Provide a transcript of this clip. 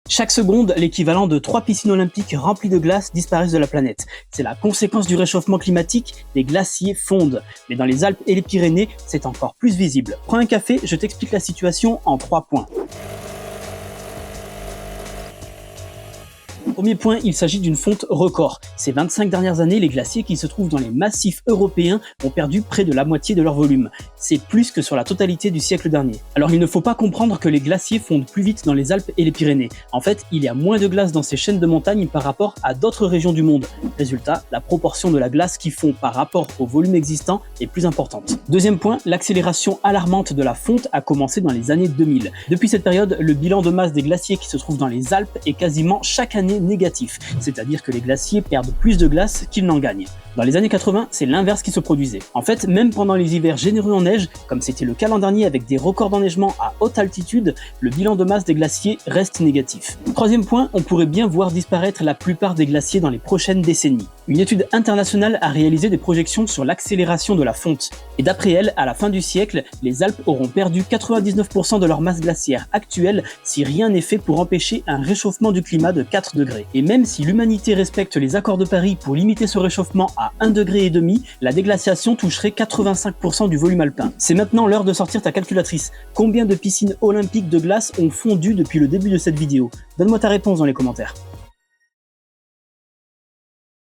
Chaque seconde, l'équivalent de 3 piscines olympiques remplies de glace disparaissent de la planète. C'est la conséquence du réchauffement climatique, les glaciers fondent. Mais dans les Alpes et les Pyrénées, c'est encore plus visible. Prends un café, je t'explique la situation en 3 points. Premier point, il s'agit d'une fonte record. Ces 25 dernières années, les glaciers qui se trouvent dans les massifs européens ont perdu près de la moitié de leur volume. C'est plus que sur la totalité du siècle dernier. Alors il ne faut pas comprendre que les glaciers fondent plus vite dans les Alpes et les Pyrénées. En fait, il y a moins de glace dans ces chaînes de montagnes par rapport à d'autres régions du monde. Résultat, la proportion de la glace qui fond par rapport au volume existant est plus importante. Deuxième point, l'accélération alarmante de la fonte a commencé dans les années 2000. Depuis cette période, le bilan de masse des glaciers qui se trouvent dans les Alpes est quasiment chaque année négatif, c'est-à-dire que les glaciers perdent plus de glace qu'ils n'en gagnent. Dans les années 80, c'est l'inverse qui se produisait. En fait, même pendant les hivers généreux en neige, comme c'était le cas l'an dernier avec des records d'enneigement à haute altitude, le bilan de masse des glaciers reste négatif. Troisième point, on pourrait bien voir disparaître la plupart des glaciers dans les prochaines décennies. Une étude internationale a réalisé des projections sur l'accélération de la fonte. Et d'après elle, à la fin du siècle, les Alpes auront perdu 99% de leur masse glaciaire actuelle si rien n'est fait pour empêcher un réchauffement du climat de 4 degrés. Et même si l'humanité respecte les accords de Paris pour limiter ce réchauffement à 1,5 degré, la déglaciation toucherait 85% du volume alpin. C'est maintenant l'heure de sortir ta calculatrice. Combien de piscines olympiques de glace ont fondu depuis le début de cette vidéo? Donne-moi ta réponse dans les commentaires.